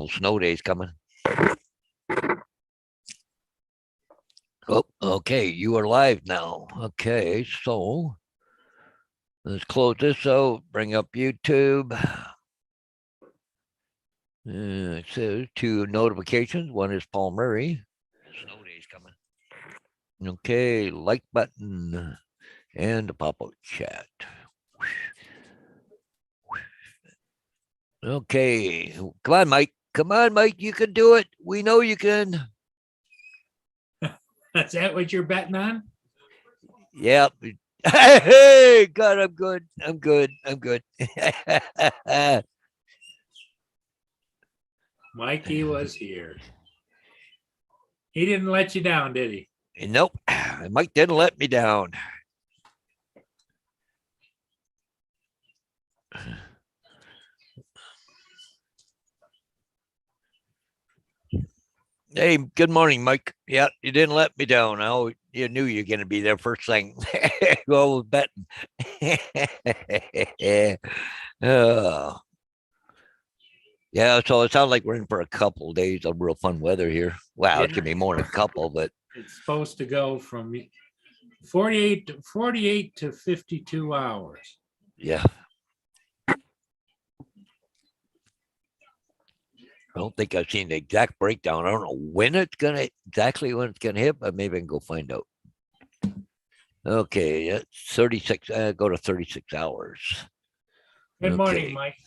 Snow days coming. Oh, okay. You are live now. Okay, so let's close this out. Bring up YouTube. It says two notifications. One is Paul Murray. Snow days coming. Okay, like button and the pop-up chat. Okay, come on, Mike. Come on, Mike. You can do it. We know you can. Is that what you're betting on? Yep. Hey, God, I'm good. I'm good. I'm good. Mikey was here. He didn't let you down, did he? Nope. Mike didn't let me down. Hey, good morning, Mike. Yeah, you didn't let me down. Oh, you knew you were going to be there first thing. Go with betting. Oh. Yeah, so it sounds like we're in for a couple of days of real fun weather here. Wow, it's Yeah. going to be more than a couple, but It's supposed to go from 48 to 52 hours. yeah. I don't think I've seen the exact breakdown. I don't know when it's gonna hit, but maybe I can go find out. Okay, yeah, 36. Go to 36 hours. Good morning, Okay. Mike.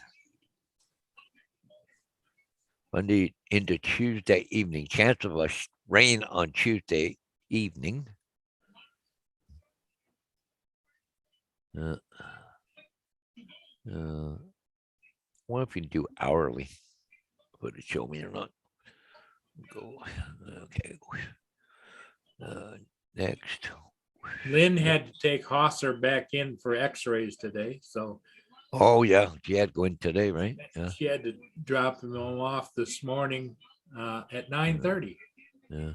Monday into Tuesday evening. Chance of a rain on Tuesday evening. What if you do hourly? Would it show me or not? Go. Okay. Next. Lynn had to take Hosser back in for x-rays today. So Oh, yeah. She had to go in today, right? Yeah. she had to drop him off this morning at 9:30. Yeah.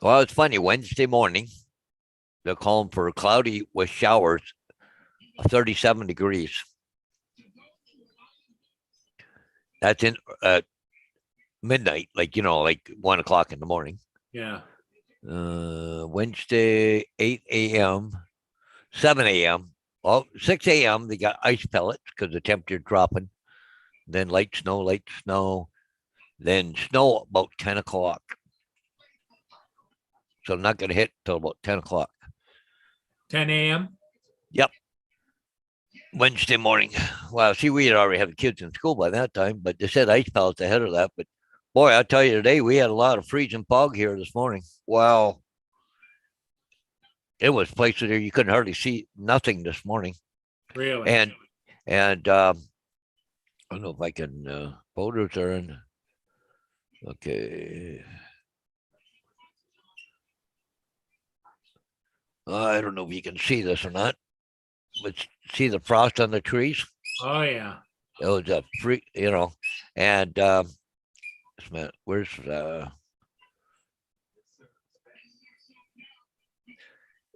Well, it's funny. Wednesday morning, they're calling for cloudy with showers, 37 degrees. That's in midnight, like 1 o'clock in the morning. Yeah. Wednesday, 8 a.m., 7 a.m. Well, 6 a.m. They got ice pellets because the temperature dropping. Then light snow. Then snow about 10 o'clock. So I'm not going to hit till about 10 o'clock. 10 a.m. Yep. Wednesday morning. Well, see, we had already had the kids in school by that time, but they said ice pellets ahead of that. But boy, I'll tell you today, we had a lot of freezing fog here this morning. Wow. It was places there you couldn't hardly see nothing this morning. Really? And I don't know if I can, photos are in. Okay. I don't know if you can see this or not, but see the frost on the trees? Oh, yeah. It was a free, and where's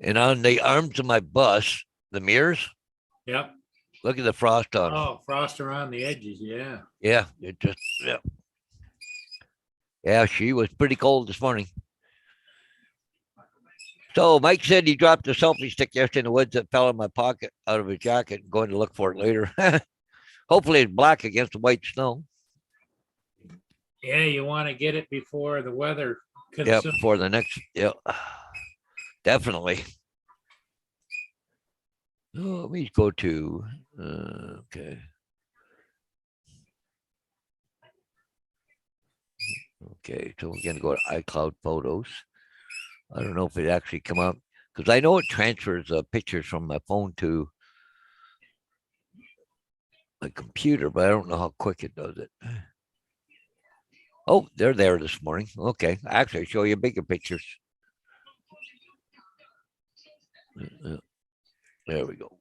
and on the arms of my bus, the mirrors, Yep. look at the frost on them. Oh, frost around the edges. Yeah. Yeah, it just, yeah. Yeah, she was pretty cold this morning. So Mike said he dropped a selfie stick yesterday in the woods that fell in my pocket out of his jacket. I'm going to look for it later. Hopefully it's black against the white snow. Yeah, you want to get it before the weather. Yeah, before the next. Yeah, definitely. Oh, let me go to. Okay. Okay, so we're gonna go to iCloud Photos. I don't know if it actually come up because I know it transfers pictures from my phone to my computer, but I don't know how quick it does it. Oh, they're there this morning. Okay, actually, I'll show you bigger pictures. There we go.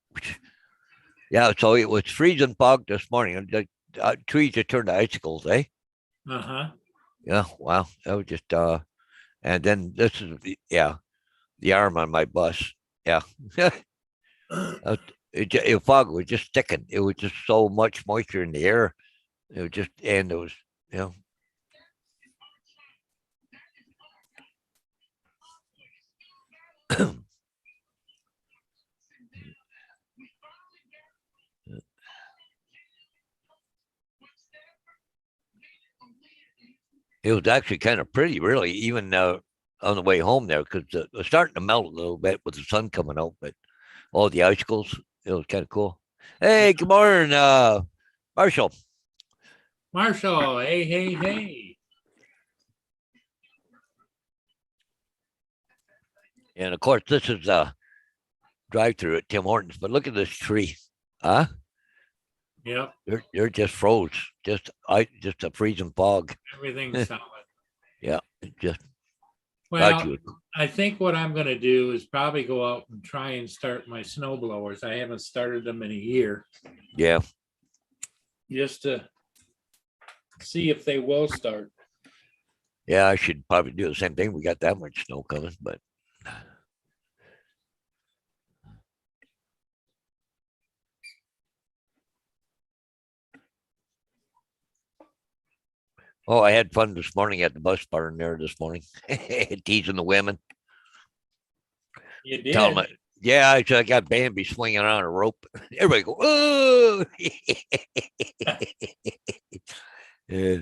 Yeah, so it was freezing fog this morning. The trees just turned to icicles, eh? Uh-huh. Yeah, wow. That was just and then this is the arm on my bus. Yeah. Fog was just sticking. It was just so much moisture in the air. It was just, and it was, you know, it was actually kind of pretty, really, even on the way home there, because it was starting to melt a little bit with the sun coming out, but all the icicles, it was kind of cool. Hey, good morning, Marshall. Marshall, hey, hey, hey. And of course, this is a drive through at Tim Hortons, but look at this tree. Huh? Yep, They're just froze, just a freezing fog. everything's solid. Yeah, it just thought Well, you would. I think what I'm gonna do is probably go out and try and start my snow blowers. I haven't started them in a year, Yeah, just to see if they will start. yeah, I should probably do the same thing. We got that much snow coming, but oh, I had fun this morning at the bus barn there this morning, teasing the women. You Tell did? them, yeah, I got Bambi swinging on a rope. Everybody go, oh. Yeah.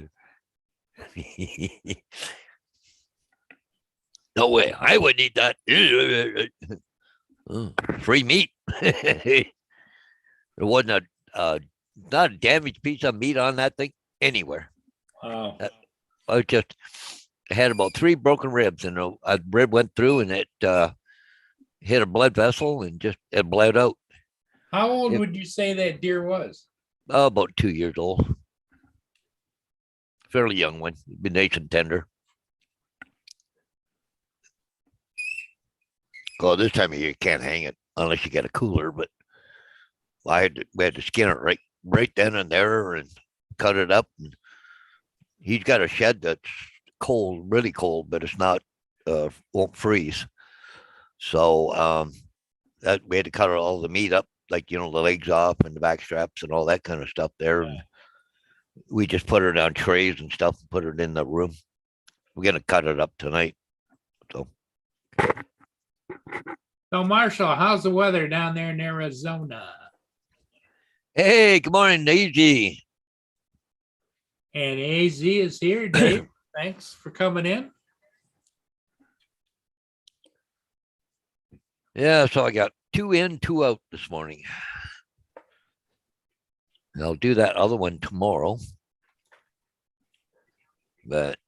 No way, I would eat that. Oh, free meat. There wasn't not a damaged piece of meat on that thing anywhere. Wow. I just had about 3 broken ribs, and a rib went through, and it hit a blood vessel, and just it bled out. How old It, would you say that deer was? about 2 years old, fairly young one, been nice and tender. Well, this time of year you can't hang it unless you get a cooler, but we had to skin it right then and there and cut it up. And he's got a shed that's cold, really cold, but it's not won't freeze. So that we had to cut all the meat up, like the legs off and the back straps and all that kind of stuff there. And we just put it on trays and stuff and put it in the room. We're gonna cut it up tonight. So So Marshall, how's the weather down there in Arizona? hey, good morning, Daisy. And AZ is here. Dave, thanks for coming in. Yeah, so I got 2 in, 2 out this morning. And I'll do that other one tomorrow. But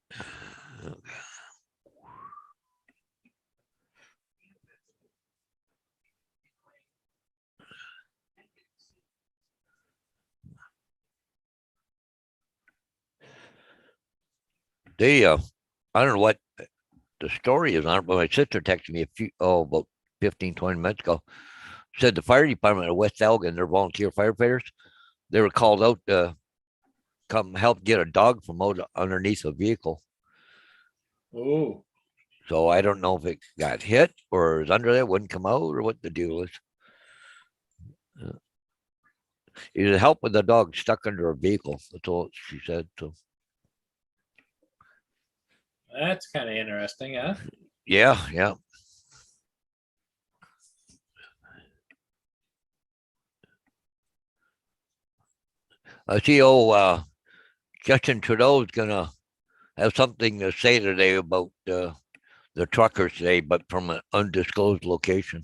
they I don't know what the story is on it, but my sister texted me about 15, 20 minutes ago. Said the fire department of West Elgin, they're volunteer firefighters. They were called out to come help get a dog from out underneath a vehicle. Oh, So I don't know if it got hit or is under there, wouldn't come out, or what the deal is. It was help with the dog stuck under a vehicle. That's all she said. So that's kind of interesting, huh? yeah. I see. Justin Trudeau is gonna have something to say today about the truckers today, but from an undisclosed location.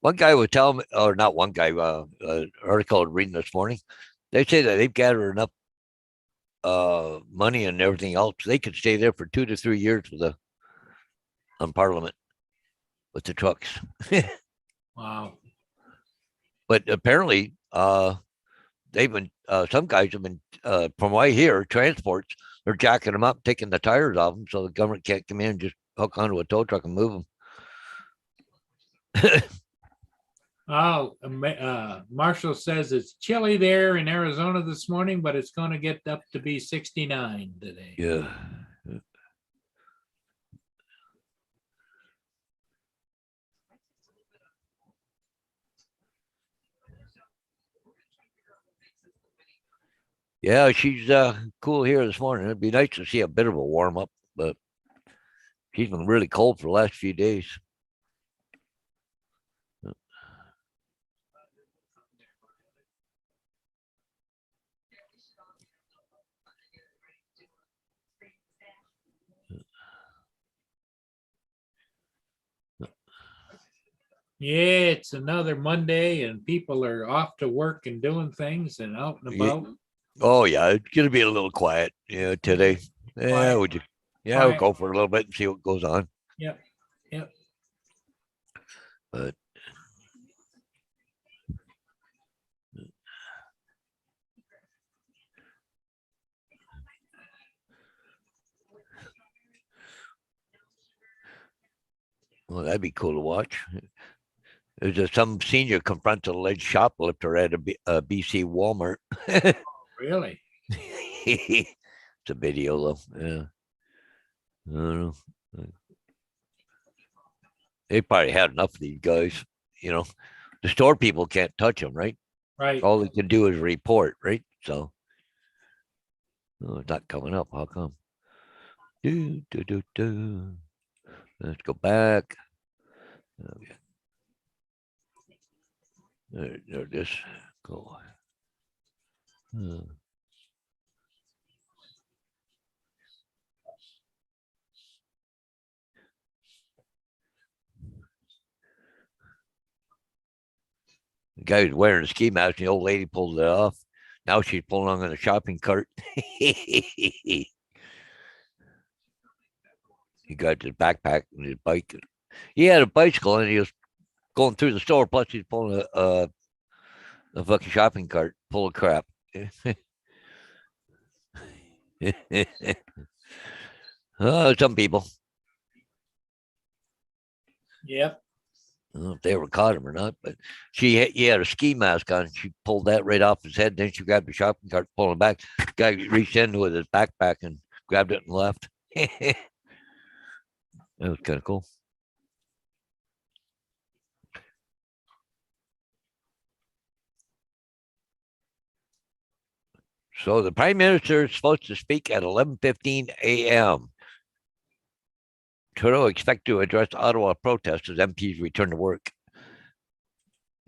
One guy would tell me, or not one guy, article I was reading this morning. They say that they've gathered enough money and everything else. They could stay there for 2 to 3 years on Parliament with the trucks. Wow. But apparently, they've been some guys have been from what I hear, transports. They're jacking them up, taking the tires off them, so the government can't come in and just hook onto a tow truck and move them. Oh, Marshall says it's chilly there in Arizona this morning, but it's going to get up to be 69 today. Yeah. Yeah, she's cool here this morning. It'd be nice to see a bit of a warm up, but she's been really cold for the last few days. Yeah, it's another Monday and people are off to work and doing things and out and Ye- about. Oh yeah, it's gonna be a little quiet, today. Yeah, Quiet, we'll quiet. go for a little bit and see what goes on. Yep, yep. But well, that'd be cool to watch. There's some senior confronts an alleged shoplifter at a BC Walmart. Really? It's a video though. Yeah, I don't know. They probably had enough of these guys. You know, the store people can't touch them, right? Right. All they can do is report, right? So, oh, it's not coming up. How come? Do, do, do, do. Let's go back. Okay. There, this go. The guy was wearing a ski mask. And the old lady pulled it off. Now she's pulling on a shopping cart. He got his backpack and his bike. He had a bicycle and he was going through the store. Plus, he's pulling a fucking shopping cart full of crap. Some people. Yep. I don't know if they ever caught him or not, but he had a ski mask on. She pulled that right off his head. Then she grabbed the shopping cart, pulling it back. The guy reached in with his backpack and grabbed it and left. That was kind of cool. So the prime minister is supposed to speak at 11:15 a.m. Trudeau expect to address Ottawa protests as MPs return to work.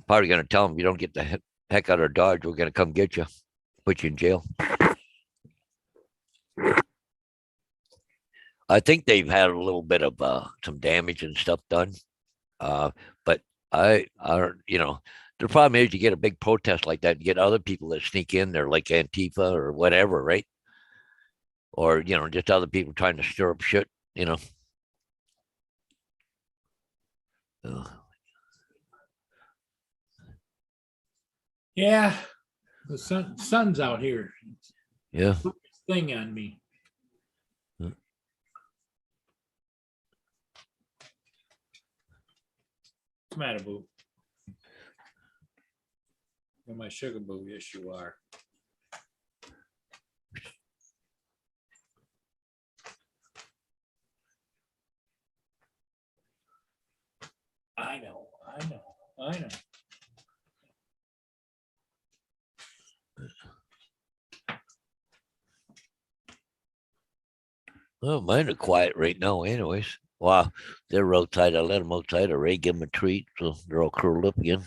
Probably going to tell them, you don't get the heck out of Dodge, we're going to come get you, put you in jail. I think they've had a little bit of some damage and stuff done. But the problem is you get a big protest like that, you get other people that sneak in there like Antifa or whatever, right? Or, just other people trying to stir up shit, Yeah. The sun's out here. Yeah. Thing on me. What's the matter, boo? Where my sugar boo? Yes, you are. I know. Well, mine are quiet right now, anyways. Wow, they're outside. I let them outside. I already give them a treat, so they're all curled up again.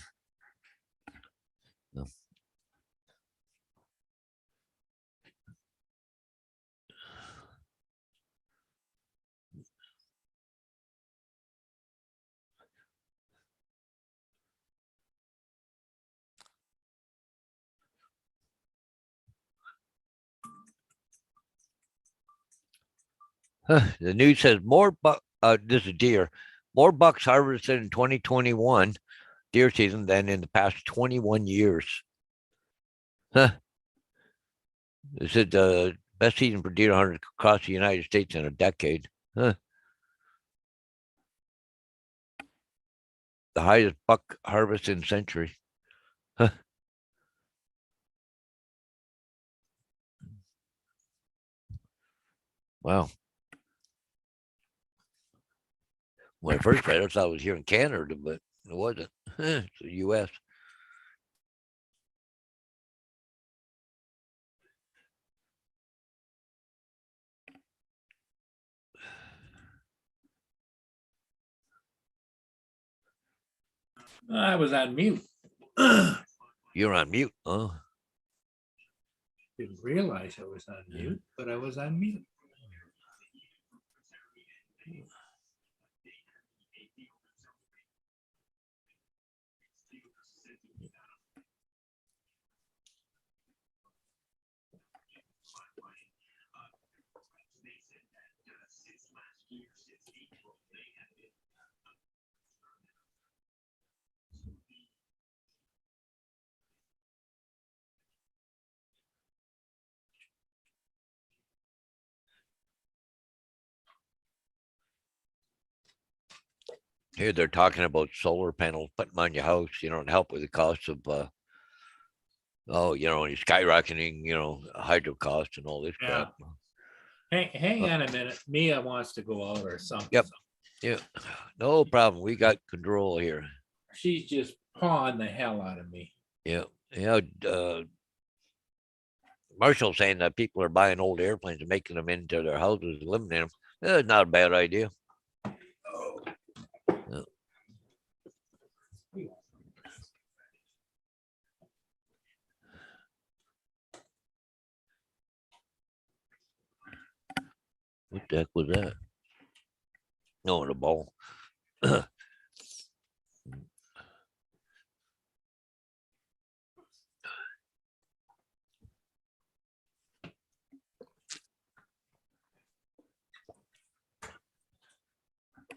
The news says more buck. This is deer. More bucks harvested in 2021 deer season than in the past 21 years. Huh. This is the best season for deer hunters across the United States in a decade. Huh. The highest buck harvest in century. Huh. Wow. When I first read it, I thought it was here in Canada, but it wasn't. It's the U.S. I was on mute. You're on mute. Oh, Didn't realize I was on mute, but I was on mute. here they're talking about solar panels putting on your house, and help with the cost of, your skyrocketing, hydro costs and all this Yeah. crap. Hang on a minute. Mia wants to go out or something. Yep. Yeah, no problem. We got control here. She's just pawing the hell out of me. Yeah, Marshall's saying that people are buying old airplanes and making them into their houses and living in them. That's not a bad idea. Yeah. What the heck was that? No, the ball.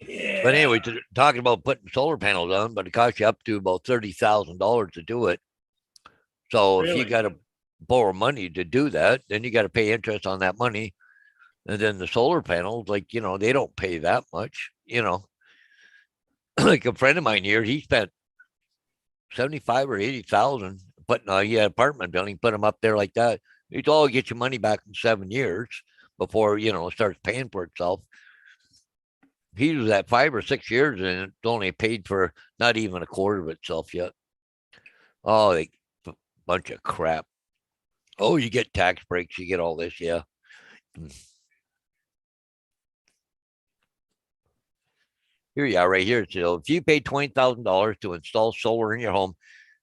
Yeah. But anyway, talking about putting solar panels on, but it costs you up to about $30,000 to do it. So if you Really? got to borrow money to do that, then you got to pay interest on that money. And then the solar panels, like, they don't pay that much, like a friend of mine here, he spent 75 or 80,000 putting a apartment building, put them up there like that. It's all get your money back in 7 years before, it starts paying for itself. He was at 5 or 6 years and it's only paid for not even a quarter of itself yet. Oh, bunch of crap. Oh, you get tax breaks, you get all this, yeah. Here you are, right here. So if you pay $20,000 to install solar in your home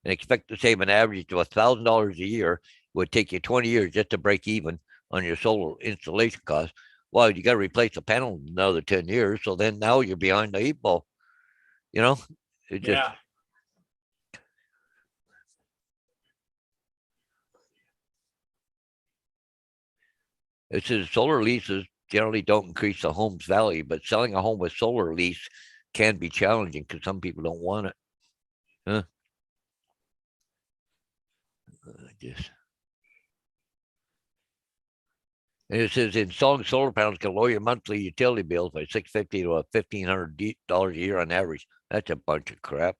and expect to save an average of $1,000 a year, it would take you 20 years just to break even on your solar installation costs. Well, you got to replace the panel in another 10 years. So then now you're behind the 8 ball. It just, Yeah. it says solar leases generally don't increase the home's value, but selling a home with solar lease can be challenging because some people don't want it. Huh? Just. And it says installing solar panels can lower your monthly utility bills by $650 to $1,500 a year on average. That's a bunch of crap.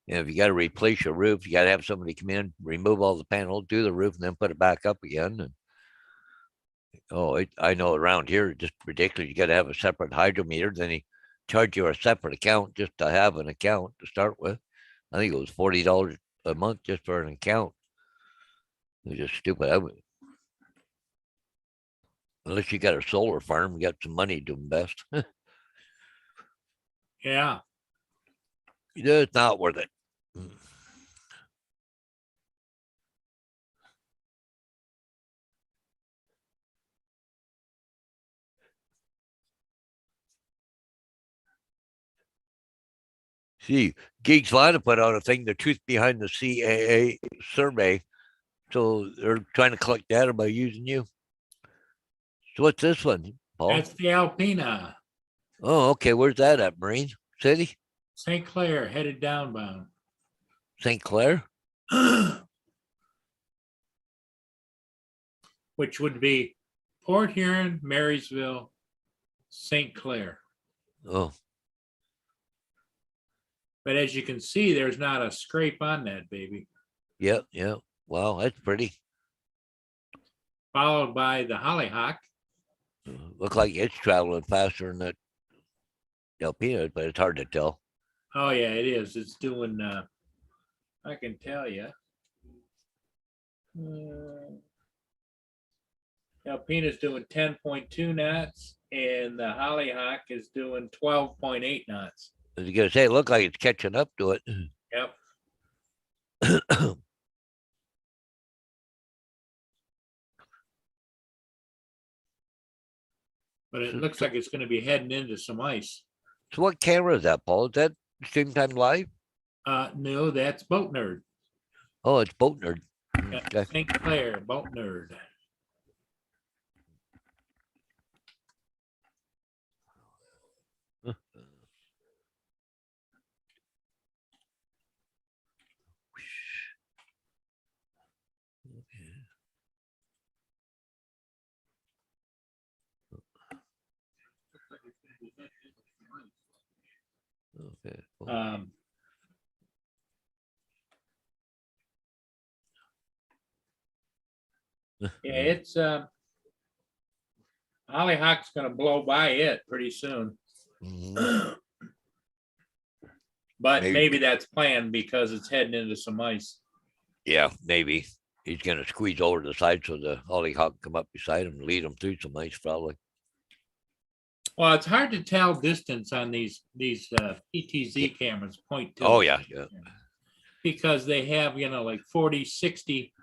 If you got to replace your roof, you got to have somebody come in, remove all the panels, do the roof, and then put it back up again. And I know around here, it's just ridiculous. You got to have a separate hydrometer. Then he charge you a separate account just to have an account to start with. I think it was $40 a month just for an account. It was just stupid. Unless you got a solar farm, you got some money to invest. Yeah. It's not worth it. See, Geeks Lana put out a thing, the truth behind the CAA survey. So they're trying to collect data by using you. So what's this one, Paul? That's the Alpina. Oh, okay. Where's that at? Marine City? St. Clair headed downbound. St. Clair? Which would be Port Huron, Marysville, St. Clair. Oh, But as you can see, there's not a scrape on that baby. yeah. Wow, that's pretty. Followed by the Hollyhock. Look like it's traveling faster than that Alpena, but it's hard to tell. Oh, yeah, it is. It's doing, I can tell you. Alpena's doing 10.2 knots and the Hollyhock is doing 12.8 knots. I was gonna say, it looked like it's catching up to it. Yep. But it looks like it's gonna be heading into some ice. So what camera is that, Paul? Is that Stream Time Live? No, that's Boat Nerd. Oh, it's Boat Nerd. Yeah, Okay. St. Clair, Boat Nerd. Okay. Yeah, it's Hollyhock's gonna blow by it pretty soon. Mhm. But Maybe. maybe that's planned because it's heading into some ice. Yeah, maybe he's gonna squeeze over the side so the Hollyhock can come up beside him and lead him through some ice, probably. Well, it's hard to tell distance on these PTZ cameras, point two. Oh yeah, yeah. Because they have, like 40, 60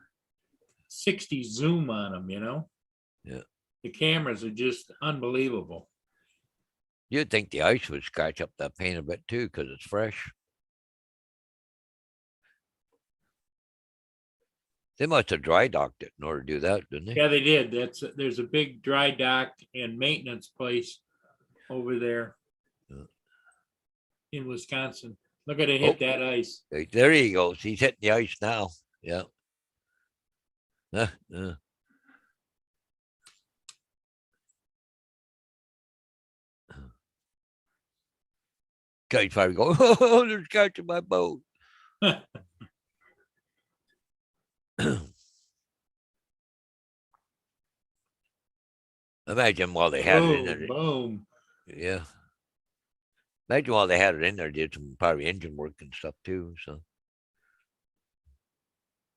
zoom on them, Yeah. The cameras are just unbelievable. You'd think the ice would scratch up that paint a bit too, because it's fresh. They must have dry docked it in order to do that, didn't they? Yeah, they did. There's a big dry dock and maintenance place over there Yeah. in Wisconsin. Look at it hit that ice. Right, there he goes. He's hitting the ice now. Yeah. Guy's probably going, oh, they're catching my boat. Imagine while they had it in there. Boom. Yeah. Imagine while they had it in there, did some probably engine work and stuff too. So.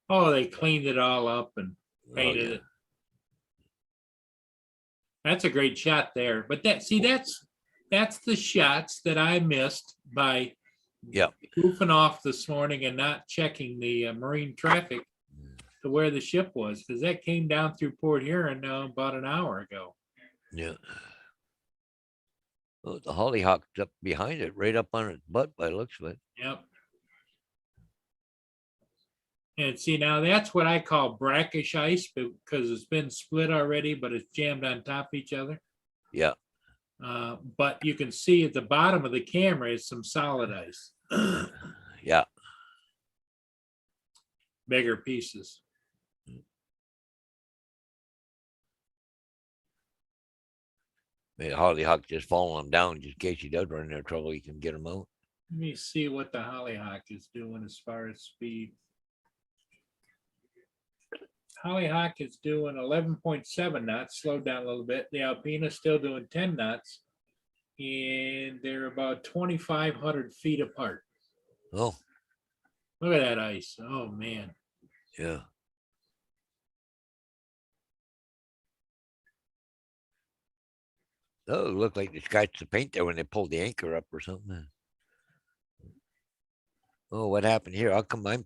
Oh, they cleaned it all up and painted it. That's a great shot there. But that's the shots that I missed by goofing off this morning and not checking the marine traffic to where the ship was, because that came down through Port Huron about an hour ago. Yeah. Well, the Hollyhock's up behind it, right up on its butt by the looks of it. Yep. And see, now that's what I call brackish ice because it's been split already, but it's jammed on top of each other. Yeah. But you can see at the bottom of the camera is some solid ice. Yeah. Bigger pieces. Maybe Hollyhock just following him down just in case he does run into trouble, he can get him out. Let me see what the Hollyhock is doing as far as speed. Hollyhock is doing 11.7 knots, slowed down a little bit. The Alpena still doing 10 knots, and they're about 2,500 feet apart. Oh. Look at that ice. Oh, man. Yeah. Oh, it looked like they scratched the paint there when they pulled the anchor up or something. Oh, what happened here? How come I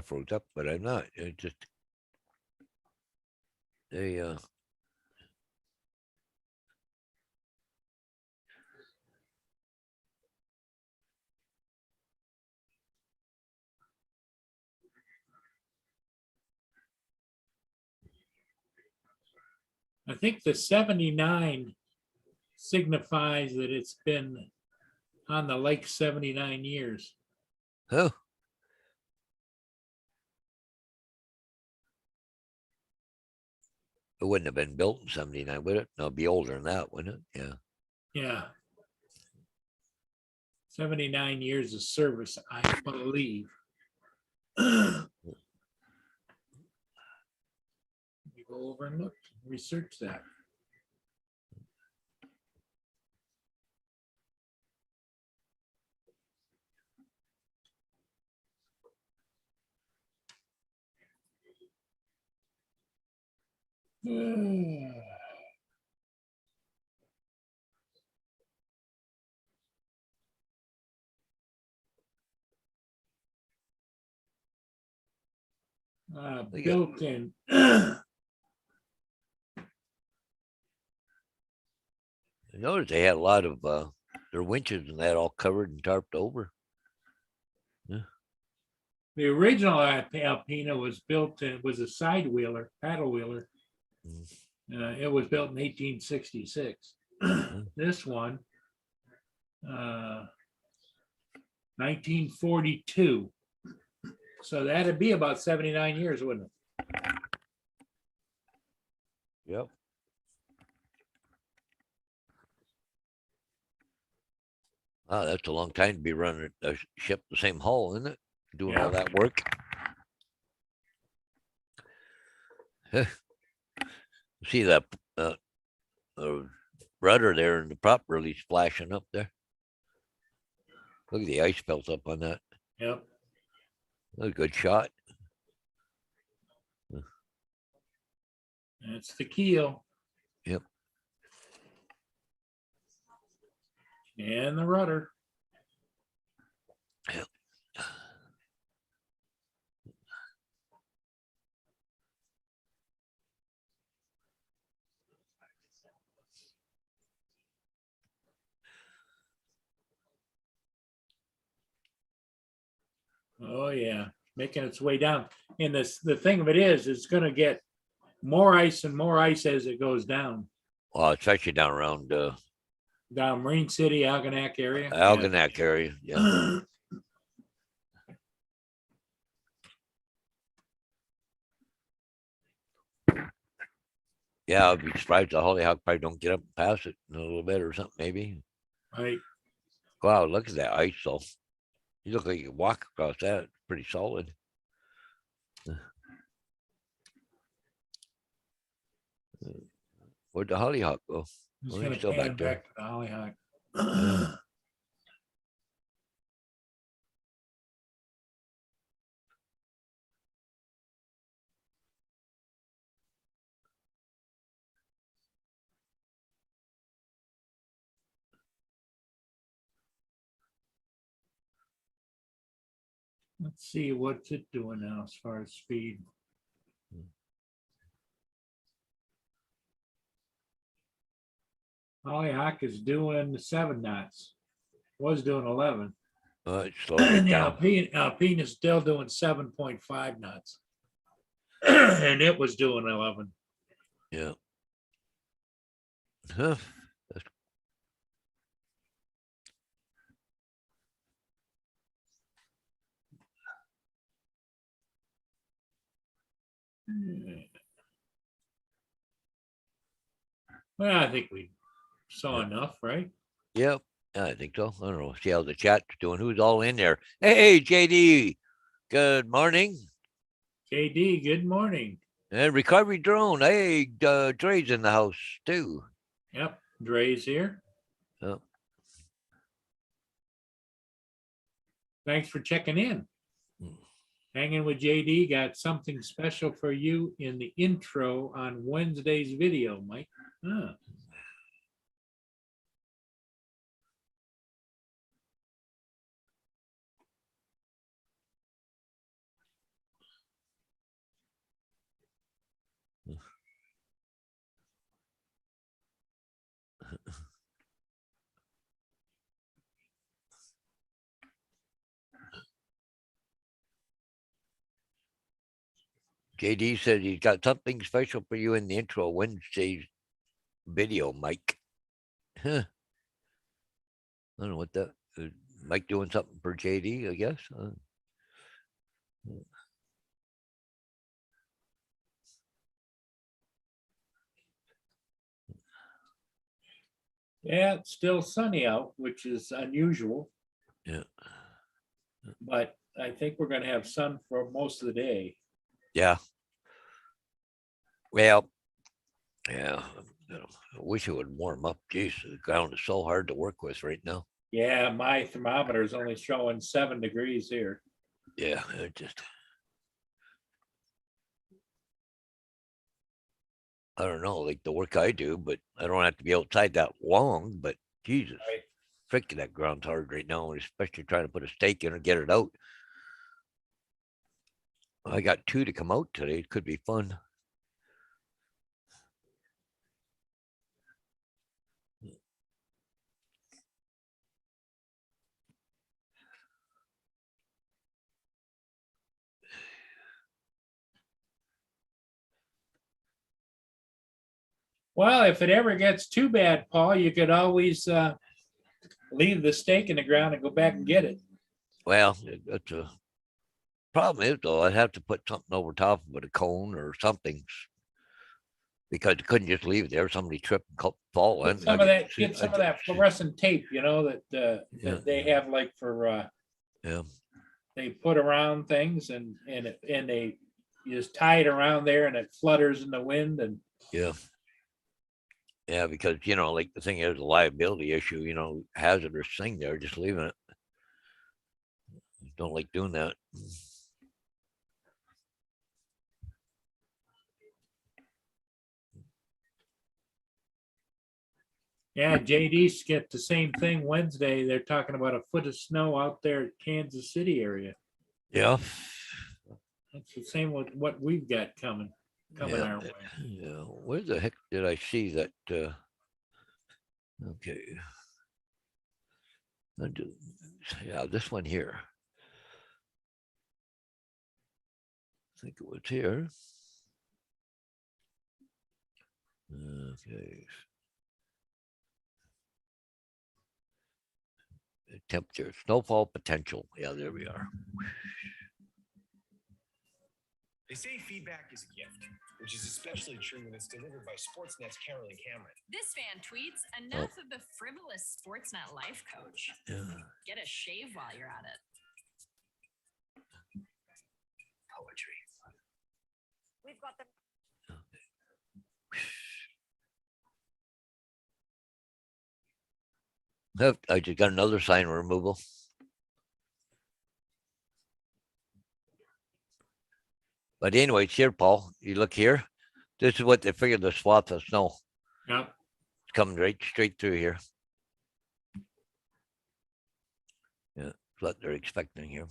froze up, but I'm not. It just I think the 79 signifies that it's been on the lake 79 years. Oh. It wouldn't have been built in 79, would it? No, it'd be older than that, wouldn't it? Yeah. Yeah. 79 years of service, I believe. Let me go over and look, research that. Built in. I noticed they had a lot of their winches and that all covered and tarped over. The original Alpina was built in, was a side wheeler, paddle wheeler. It was built in 1866. This one, 1942. So that'd be about 79 years, wouldn't it? Yep. Oh, that's a long time to be running a ship the same hull, isn't it? Doing all that work. See that rudder there and the prop really splashing up there. Look at the ice built up on that. Yep. That's a good shot. That's the keel. Yep. And the rudder. Yep. Oh yeah, making its way down. And the thing of it is, it's going to get more ice and more ice as it goes down. Well, especially down around Down Marine City, Algonac area. Algonac area. Yeah. Yeah, I'd be surprised the Hollyhock probably don't get up and pass it in a little bit or something, maybe. Right. Wow, look at that ice though. You look like you can walk across that. It's pretty solid. Where'd the Hollyhock go? Just Oh, going he's to still pan back there. back to the Hollyhock. Yeah. Let's see what's it doing now as far as speed. Hollyhock is doing 7 knots. Was doing 11. It's slowing right And down. Alpine is still doing 7.5 knots. And it was doing 11. Yeah. Huh. Well, I think we saw enough, right? Yep. I think so. I don't know. See how the chat's doing. Who's all in there? Hey, JD. Good morning. JD, good morning. And Recovery Drone. Hey, Dre's in the house too. Yep, Dre's here. Yep. Thanks for checking in. Hanging with JD, got something special for you in the intro on Wednesday's video, Mike. Huh. JD said he's got something special for you in the intro Wednesday's video, Mike. Huh. I don't know what that Mike doing something for JD, I guess. Yeah, it's still sunny out, which is unusual. Yeah. But I think we're going to have sun for most of the day. Yeah. Well, yeah. I wish it would warm up. Jeez, the ground is so hard to work with right now. Yeah, my thermometer is only showing 7 degrees here. Yeah, it just. I don't know, like the work I do, but I don't have to be outside that long. But Jesus, Right. freaking that ground's hard right now, and especially trying to put a stake in or get it out. I got 2 to come out today. It could be fun. Well, if it ever gets too bad, Paul, you could always leave the stake in the ground and go back and get it. Well, that's a problem is though, I'd have to put something over top of it, a cone or something, because you couldn't just leave it there. Somebody trip and fall in. Get some of that, get some of that fluorescent tape, you know, Yeah. that they have like for Yeah. they put around things and they you just tie it around there and it flutters in the wind and Yeah. Yeah, because like the thing is a liability issue, hazardous thing there, just leaving it. Don't like doing that. yeah, JD's get the same thing Wednesday. They're talking about a foot of snow out there at Kansas City area. Yeah. That's the same with what we've got coming Yeah. our way. Yeah. Where the heck did I see that? Okay. Yeah, this one here. I think it was here. Okay. Temperature, snowfall potential. Yeah, there we are. They say feedback is a gift, which is especially true when it's delivered by Sportsnet's Carolyn Cameron. This fan tweets, enough of the frivolous Sportsnet life coach. Yeah. Get a shave while you're at it. Poetry. We've got the I just got another sign removal. But anyways, here, Paul, you look here. This is what they figured the swath of snow. Yeah. It's coming right straight through here. Yeah, that's what they're expecting here.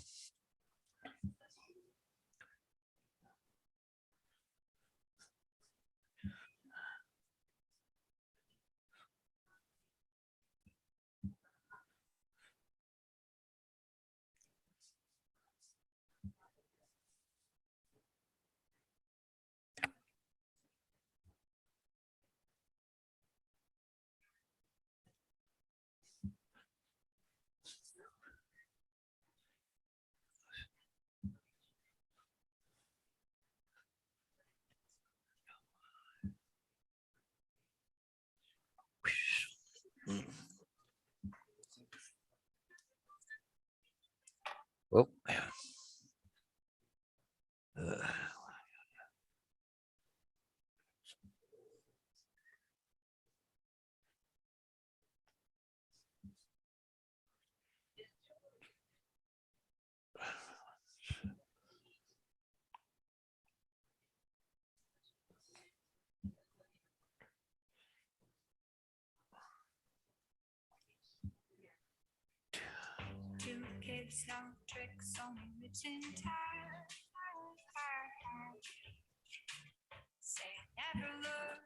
Oh. Two kids, no tricks, only rich and tired. Say never look.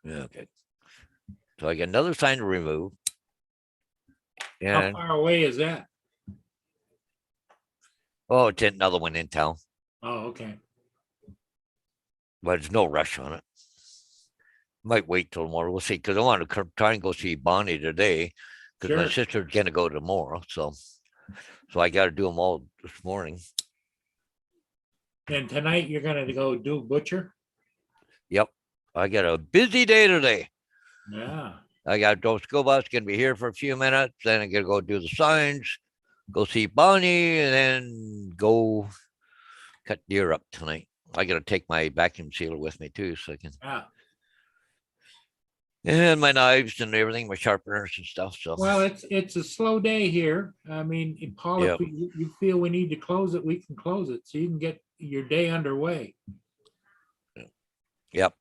Yeah, okay. So I got another sign to remove. How And far away is that? oh, it's another one in town, Oh, okay. but there's no rush on it. Might wait till tomorrow. We'll see. Because I want to try and go see Bonnie today. Because my Sure. sister's gonna go tomorrow. So I got to do them all this morning. And tonight you're gonna go do butcher? Yep. I got a busy day today. Yeah. I got Joe school bus gonna be here for a few minutes. Then I gotta go do the signs, go see Bonnie, and then go cut deer up tonight. I gotta take my vacuum sealer with me too, so I can, Yeah. and my knives and everything, my sharpeners and stuff. So Well, it's a slow day here. I mean, Paul, if you feel we need to close it, we can close it so you can get your day underway. Yep.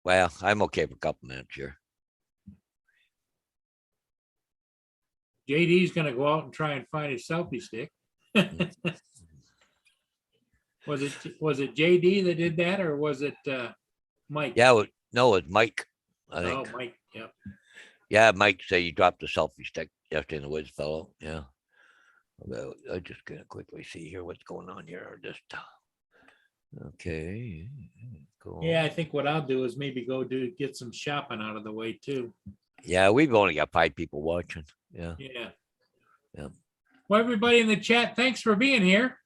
Well, I'm okay for a couple minutes here. JD's gonna go out and try and find his selfie stick. Was it JD that did that, or was it Mike? Yeah, no, it's Mike. I Oh, think. Mike, yep. Yeah, Mike said you dropped the selfie stick yesterday in the woods, fellow. Yeah. Although I'm just gonna quickly see here what's going on here. Just okay. Cool. Yeah, I think what I'll do is maybe get some shopping out of the way too. Yeah, we've only got 5 people watching. Yeah. Yeah. Yeah. Well, everybody in the chat, thanks for being here.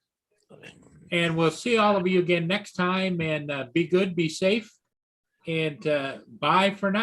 And we'll see all of you again next time, and be good, be safe, and bye for now.